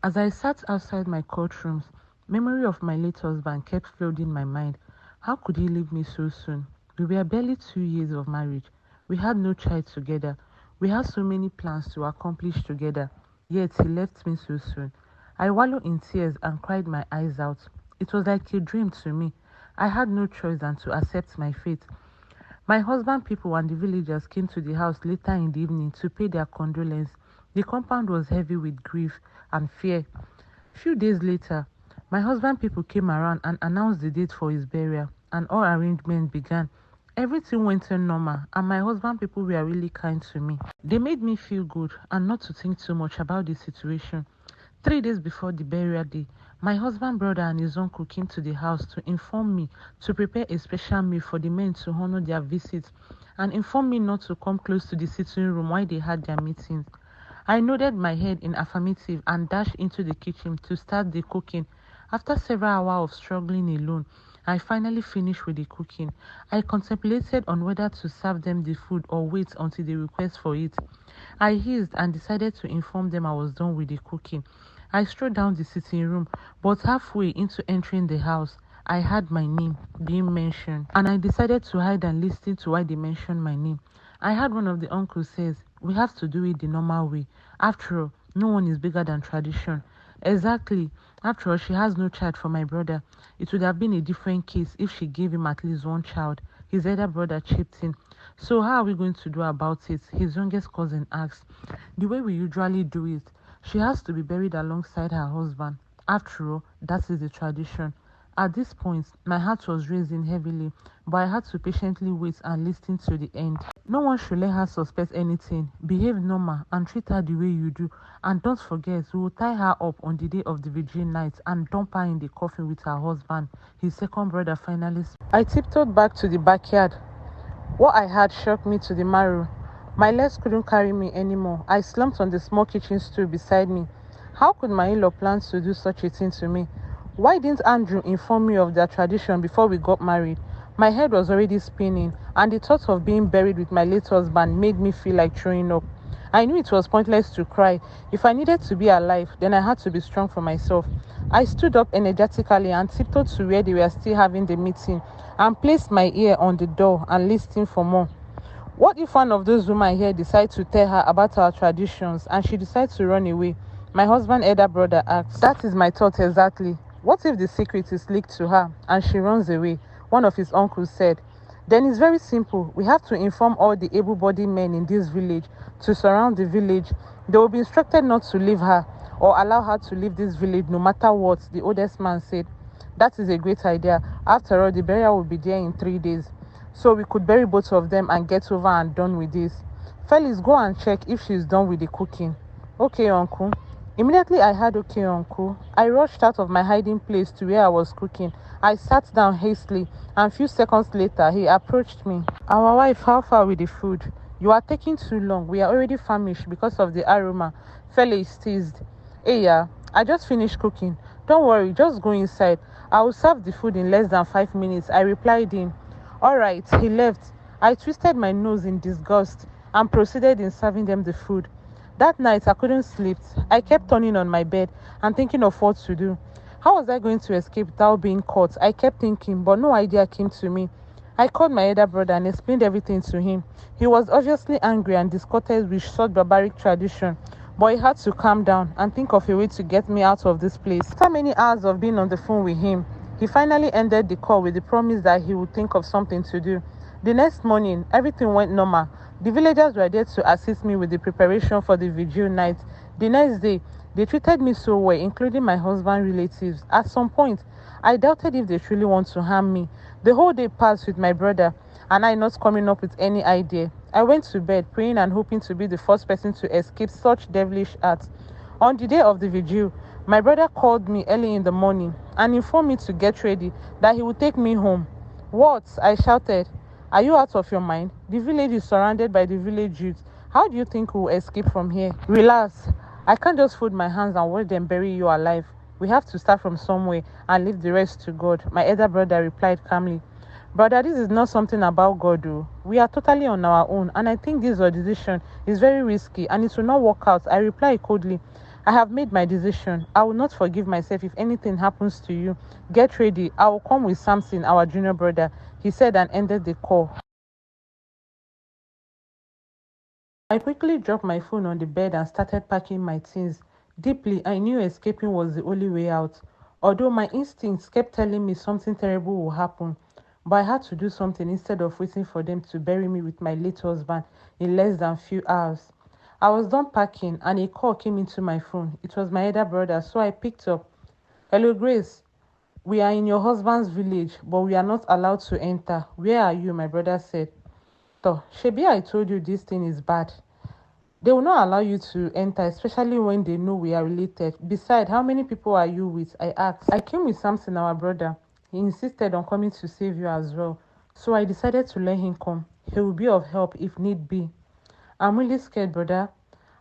As I sat outside my courtrooms, memory of my late husband kept flooding my mind. How could he leave me so soon? We were barely 2 years of marriage. We had no child together. We had so many plans to accomplish together. Yet he left me so soon. I wallowed in tears and cried my eyes out. It was like a dream to me. I had no choice than to accept my fate. My husband people and the villagers came to the house later in the evening to pay their condolence. The compound was heavy with grief and fear. Few days later, my husband people came around and announced the date for his burial, and all arrangements began. Everything went on normal, and my husband people were really kind to me. They made me feel good and not to think too much about the situation. 3 days before the burial day, my husband, brother, and his uncle came to the house to inform me to prepare a special meal for the men to honor their visit and inform me not to come close to the sitting room while they had their meetings. I nodded my head in affirmative and dashed into the kitchen to start the cooking. After several hours of struggling alone, I finally finished with the cooking. I contemplated on whether to serve them the food or wait until they request for it. I hissed and decided to inform them I was done with the cooking. I strolled down the sitting room, but halfway into entering the house, I heard my name being mentioned, and I decided to hide and listen to why they mentioned my name. I heard one of the uncles says, "We have to do it the normal way. After all, no one is bigger than tradition." Exactly. After all, she has no child for my brother. It would have been a different case if she gave him at least one child. His elder brother chipped in. "So how are we going to do about it?" his youngest cousin asked. "The way we usually do it. She has to be buried alongside her husband. After all, that is the tradition." At this point, my heart was racing heavily, but I had to patiently wait and listen to the end. "No one should let her suspect anything. Behave normal and treat her the way you do. And don't forget, we will tie her up on the day of the vigil night and dump her in the coffin with her husband," his second brother finally spoke. I tiptoed back to the backyard. What I had shocked me to the marrow. My legs couldn't carry me anymore. I slumped on the small kitchen stool beside me. How could my in-law plan to do such a thing to me? Why didn't Andrew inform me of their tradition before we got married? My head was already spinning, and the thought of being buried with my late husband made me feel like throwing up. I knew it was pointless to cry. If I needed to be alive, then I had to be strong for myself. I stood up energetically and tiptoed to where they were still having the meeting and placed my ear on the door and listened for more. What if one of those women here decide to tell her about our traditions and she decides to run away? My husband's elder brother asked. That is my thought exactly. What if the secret is leaked to her and she runs away? One of his uncles said. Then it's very simple. We have to inform all the able-bodied men in this village to surround the village. They will be instructed not to leave her or allow her to leave this village no matter what, the oldest man said. That is a great idea. After all, the burial will be there in 3 days. So we could bury both of them and get over and done with this. Felix, go and check if she's done with the cooking. Okay, uncle. Immediately I heard okay, uncle. I rushed out of my hiding place to where I was cooking. I sat down hastily, and a few seconds later, he approached me. Our wife, how far with the food? You are taking too long. We are already famished because of the aroma. Felix teased. Hey, yeah, I just finished cooking. Don't worry, just go inside. I will serve the food in less than 5 minutes. I replied him. All right, he left. I twisted my nose in disgust and proceeded in serving them the food. That night, I couldn't sleep. I kept turning on my bed and thinking of what to do. How was I going to escape without being caught? I kept thinking, but no idea came to me. I called my elder brother and explained everything to him. He was obviously angry and disgusted with such barbaric tradition, but he had to calm down and think of a way to get me out of this place. After many hours of being on the phone with him, he finally ended the call with the promise that he would think of something to do. The next morning, everything went normal. The villagers were there to assist me with the preparation for the vigil night. The next day, they treated me so well, including my husband's relatives. At some point, I doubted if they truly want to harm me. The whole day passed with my brother and I not coming up with any idea. I went to bed praying and hoping to be the first person to escape such devilish acts. On the day of the vigil, my brother called me early in the morning and informed me to get ready, that he would take me home. What? I shouted. Are you out of your mind? The village is surrounded by the village youth. How do you think we will escape from here? Relax. I can't just fold my hands and watch them bury you alive. We have to start from somewhere and leave the rest to God, my elder brother replied calmly. Brother, this is not something about God, though. We are totally on our own, and I think this decision is very risky and it will not work out, I replied coldly. I have made my decision. I will not forgive myself if anything happens to you. Get ready. I will come with Samson, our junior brother, he said and ended the call. I quickly dropped my phone on the bed and started packing my things. Deeply, I knew escaping was the only way out. Although my instincts kept telling me something terrible will happen, but I had to do something instead of waiting for them to bury me with my late husband in less than few hours. I was done packing and a call came into my phone. It was my elder brother, so I picked up. Hello, Grace. We are in your husband's village, but we are not allowed to enter. Where are you? My brother said. Toh, Shebi, I told you this thing is bad. They will not allow you to enter, especially when they know we are related. Besides, how many people are you with? I asked. I came with Samson, our brother. He insisted on coming to save you as well. So I decided to let him come. He will be of help if need be. I'm really scared, brother.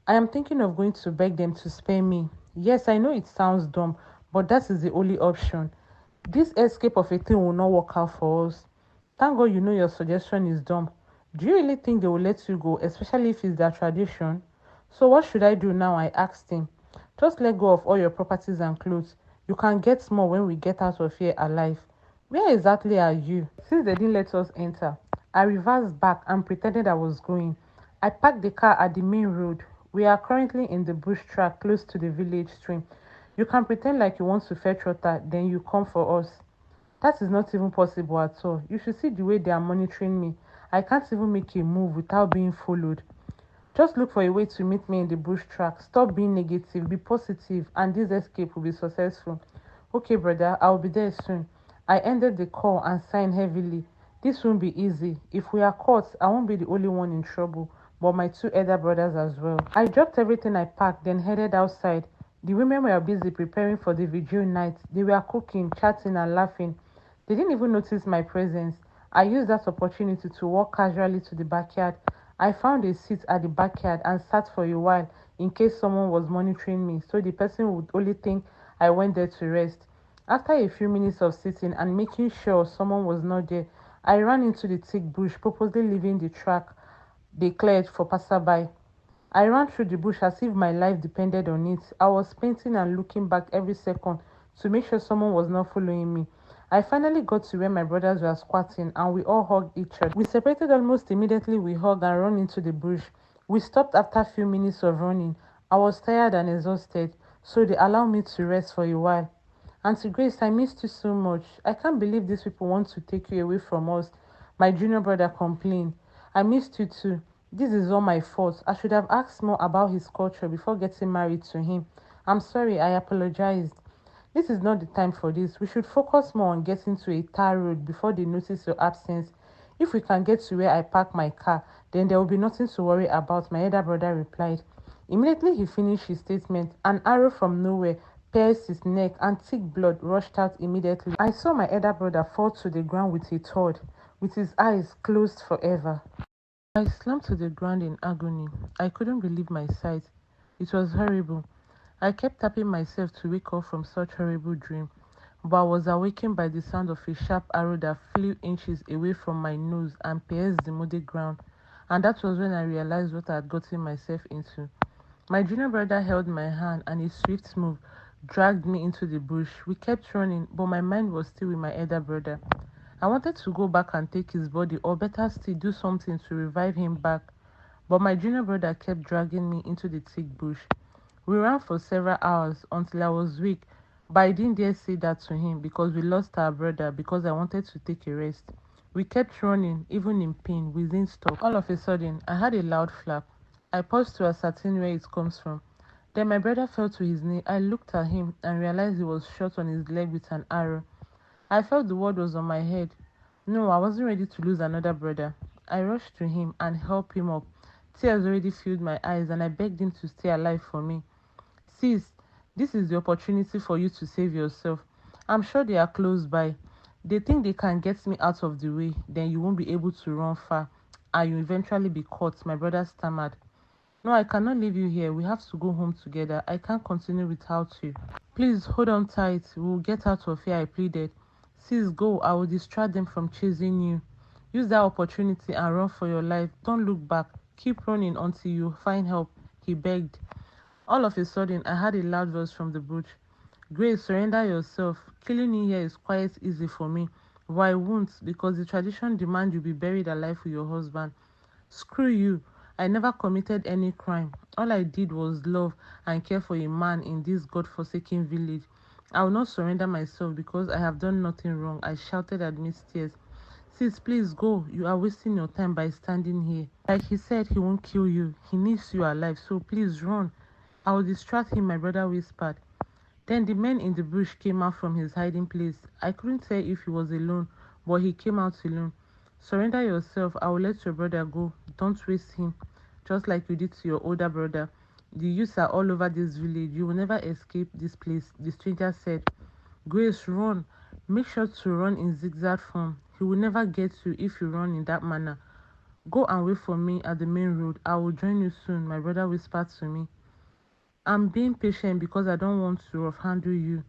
I am thinking of going to beg them to spare me. Yes, I know it sounds dumb, but that is the only option. This escape of a thing will not work out for us. Thank God you know your suggestion is dumb. Do you really think they will let you go, especially if it's their tradition? So what should I do now? I asked him. Just let go of all your properties and clothes. You can get more when we get out of here alive. Where exactly are you? Since they didn't let us enter, I reversed back and pretended I was going. I parked the car at the main road. We are currently in the bush track close to the village stream. You can pretend like you want to fetch water, then you come for us. That is not even possible at all. You should see the way they are monitoring me. I can't even make a move without being followed. Just look for a way to meet me in the bush track. Stop being negative, be positive, and this escape will be successful. Okay, brother, I'll be there soon. I ended the call and signed heavily. This won't be easy. If we are caught, I won't be the only one in trouble, but my two elder brothers as well. I dropped everything I packed, then headed outside. The women were busy preparing for the vigil night. They were cooking, chatting, and laughing. They didn't even notice my presence. I used that opportunity to walk casually to the backyard. I found a seat at the backyard and sat for a while in case someone was monitoring me, so the person would only think I went there to rest. After a few minutes of sitting and making sure someone was not there, I ran into the thick bush, purposely leaving the track they cleared for passerby. I ran through the bush as if my life depended on it. I was painting and looking back every second to make sure someone was not following me. I finally got to where my brothers were squatting and we all hugged each other. We separated almost immediately. We hugged and ran into the bush. We stopped after a few minutes of running. I was tired and exhausted, so they allowed me to rest for a while. Auntie Grace, I missed you so much. I can't believe these people want to take you away from us. My junior brother complained. I missed you too. This is all my fault. I should have asked more about his culture before getting married to him. I'm sorry, I apologized. This is not the time for this. We should focus more on getting to a tar road before they notice your absence. If we can get to where I park my car, then there will be nothing to worry about, my elder brother replied. Immediately he finished his statement, an arrow from nowhere pierced his neck and thick blood rushed out immediately. I saw my elder brother fall to the ground with a thud, with his eyes closed forever. I slumped to the ground in agony. I couldn't believe my sight. It was horrible. I kept tapping myself to wake up from such horrible dream, but I was awakened by the sound of a sharp arrow that flew inches away from my nose and pierced the muddy ground, and that was when I realized what I had gotten myself into. My junior brother held my hand and a swift move dragged me into the bush. We kept running, but my mind was still with my elder brother. I wanted to go back and take his body, or better still, do something to revive him back, but my junior brother kept dragging me into the thick bush. We ran for several hours until I was weak, but I didn't dare say that to him because we lost our brother because I wanted to take a rest. We kept running, even in pain, we didn't stop. All of a sudden, I heard a loud flap. I paused to ascertain where it comes from. Then my brother fell to his knee. I looked at him and realized he was shot on his leg with an arrow. I felt the world was on my head. No, I wasn't ready to lose another brother. I rushed to him and helped him up. Tears already filled my eyes and I begged him to stay alive for me. Sis, this is the opportunity for you to save yourself. I'm sure they are close by. They think they can get me out of the way, then you won't be able to run far, and you eventually be caught, my brother stammered. No, I cannot leave you here. We have to go home together. I can't continue without you. Please hold on tight. We will get out of here, I pleaded. Sis, go. I will distract them from chasing you. Use that opportunity and run for your life. Don't look back. Keep running until you find help, he begged. All of a sudden, I heard a loud voice from the bush. Grace, surrender yourself. Killing you here is quite easy for me. But I won't, because the tradition demands you be buried alive with your husband. Screw you. I never committed any crime. All I did was love and care for a man in this god-forsaken village. I will not surrender myself because I have done nothing wrong, I shouted amidst tears. Sis, please go. You are wasting your time by standing here. Like he said, he won't kill you. He needs you alive, so please run. I will distract him, my brother whispered. Then the man in the bush came out from his hiding place. I couldn't tell if he was alone, but he came out alone. Surrender yourself. I will let your brother go. Don't waste him, just like you did to your older brother. The youths are all over this village. You will never escape this place, the stranger said. Grace, run. Make sure to run in zigzag form. He will never get you if you run in that manner. Go and wait for me at the main road. I will join you soon, my brother whispered to me. I'm being patient because I don't want to rough handle you.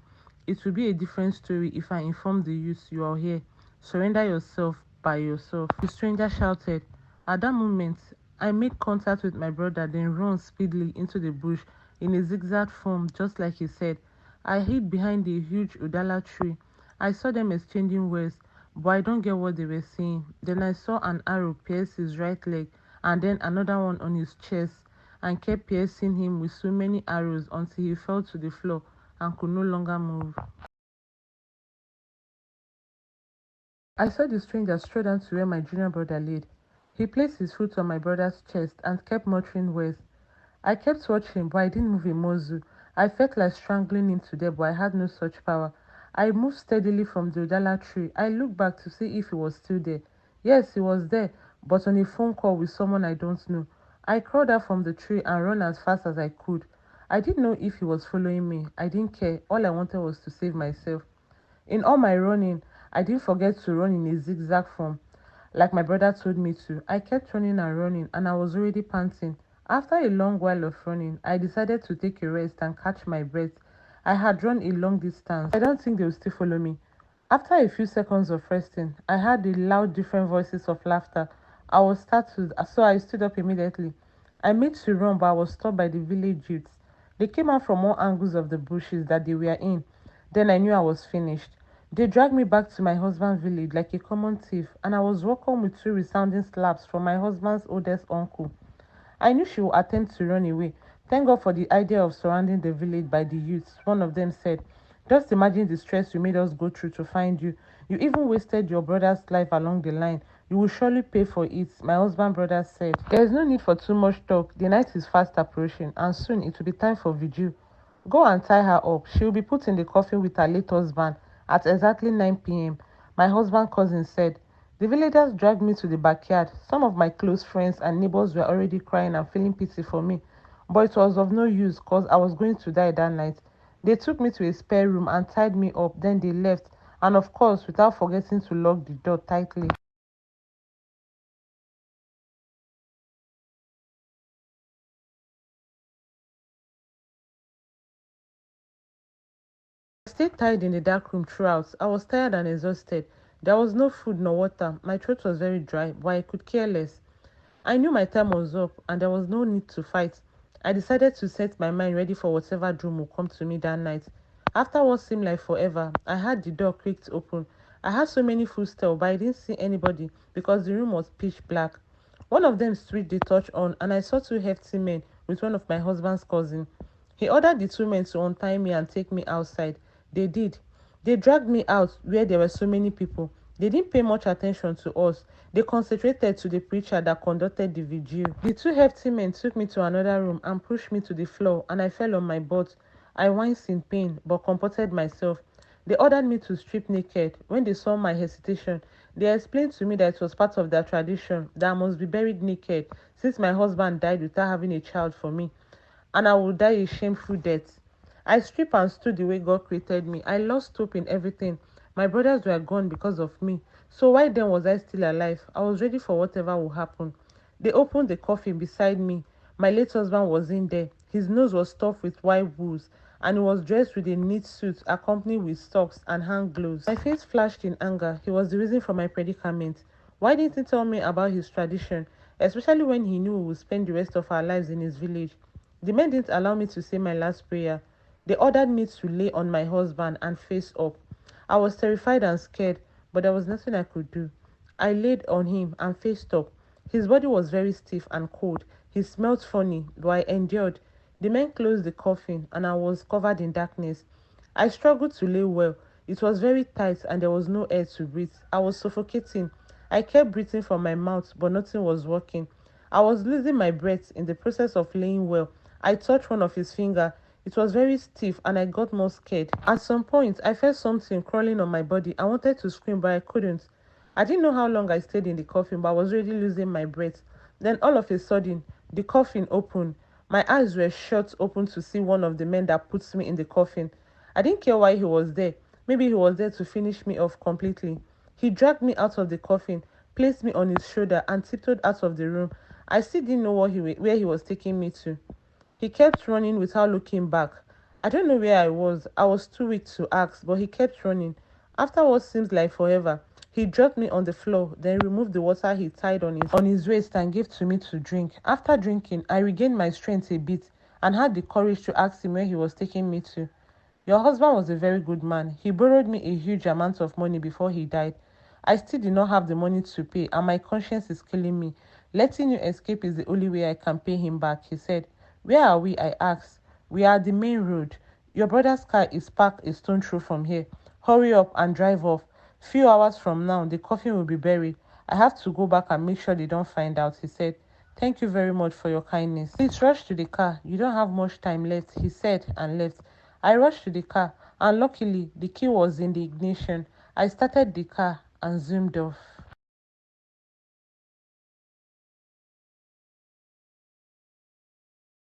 It will be a different story if I inform the youth you are here. Surrender yourself by yourself. The stranger shouted. At that moment, I made contact with my brother, then ran speedily into the bush in a zigzag form, just like he said. I hid behind a huge udala tree. I saw them exchanging words, but I don't get what they were saying. Then I saw an arrow pierce his right leg, and then another one on his chest, and kept piercing him with so many arrows until he fell to the floor and could no longer move. I saw the stranger straight down to where my junior brother laid. He placed his foot on my brother's chest and kept muttering words. I kept watching, but I didn't move a muscle. I felt like strangling him to death, but I had no such power. I moved steadily from the udala tree. I looked back to see if he was still there. Yes, he was there, but on a phone call with someone I don't know. I crawled out from the tree and ran as fast as I could. I didn't know if he was following me. I didn't care. All I wanted was to save myself. In all my running, I didn't forget to run in a zigzag form, like my brother told me to. I kept running and running, and I was already panting. After a long while of running, I decided to take a rest and catch my breath. I had run a long distance. I don't think they will still follow me. After a few seconds of resting, I heard the loud, different voices of laughter. I was startled, so I stood up immediately. I made to run, but I was stopped by the village youths. They came out from all angles of the bushes that they were in. Then I knew I was finished. They dragged me back to my husband's village like a common thief, and I was welcomed with two resounding slaps from my husband's oldest uncle. I knew she would attempt to run away. Thank God for the idea of surrounding the village by the youths, one of them said. Just imagine the stress you made us go through to find you. You even wasted your brother's life along the line. You will surely pay for it, my husband brother said. There is no need for too much talk. The night is fast approaching, and soon it will be time for vigil. Go and tie her up. She will be put in the coffin with her late husband at exactly 9 p.m., my husband's cousin said. The villagers dragged me to the backyard. Some of my close friends and neighbors were already crying and feeling pity for me, but it was of no use because I was going to die that night. They took me to a spare room and tied me up, then they left, and of course, without forgetting to lock the door tightly. I stayed tied in the dark room throughout. I was tired and exhausted. There was no food nor water. My throat was very dry, but I could care less. I knew my time was up and there was no need to fight. I decided to set my mind ready for whatever doom would come to me that night. After what seemed like forever, I heard the door creaked open. I heard so many footsteps, but I didn't see anybody because the room was pitch black. One of them switched the torch on, and I saw two hefty men with one of my husband's cousins. He ordered the two men to untie me and take me outside. They did. They dragged me out where there were so many people. They didn't pay much attention to us. They concentrated to the preacher that conducted the vigil. The two hefty men took me to another room and pushed me to the floor, and I fell on my butt. I winced in pain, but comforted myself. They ordered me to strip naked. When they saw my hesitation, they explained to me that it was part of their tradition that I must be buried naked since my husband died without having a child for me, and I would die a shameful death. I stripped and stood the way God created me. I lost hope in everything. My brothers were gone because of me. So why then was I still alive? I was ready for whatever would happen. They opened the coffin beside me. My late husband was in there. His nose was stuffed with white wool, and he was dressed with a neat suit accompanied with socks and hand gloves. My face flashed in anger. He was the reason for my predicament. Why didn't he tell me about his tradition, especially when he knew we would spend the rest of our lives in his village? The men didn't allow me to say my last prayer. They ordered me to lay on my husband and face up. I was terrified and scared, but there was nothing I could do. I laid on him and faced up. His body was very stiff and cold. He smelled funny, but I endured. The men closed the coffin, and I was covered in darkness. I struggled to lay well. It was very tight, and there was no air to breathe. I was suffocating. I kept breathing from my mouth, but nothing was working. I was losing my breath in the process of laying well. I touched one of his fingers. It was very stiff, and I got more scared. At some point, I felt something crawling on my body. I wanted to scream, but I couldn't. I didn't know how long I stayed in the coffin, but I was already losing my breath. Then all of a sudden, the coffin opened. My eyes were shut open to see one of the men that puts me in the coffin. I didn't care why he was there. Maybe he was there to finish me off completely. He dragged me out of the coffin, placed me on his shoulder, and tiptoed out of the room. I still didn't know where he was taking me to. He kept running without looking back. I don't know where I was. I was too weak to ask, but he kept running. After what seems like forever, he dropped me on the floor, then removed the water he tied on his waist and gave to me to drink. After drinking, I regained my strength a bit and had the courage to ask him where he was taking me to. Your husband was a very good man. He borrowed me a huge amount of money before he died. I still did not have the money to pay, and my conscience is killing me. Letting you escape is the only way I can pay him back, he said. Where are we? I asked. We are at the main road. Your brother's car is parked a stone throw from here. Hurry up and drive off. Few hours from now, the coffin will be buried. I have to go back and make sure they don't find out, he said. Thank you very much for your kindness. Please rush to the car. You don't have much time left, he said and left. I rushed to the car, and luckily, the key was in the ignition. I started the car and zoomed off.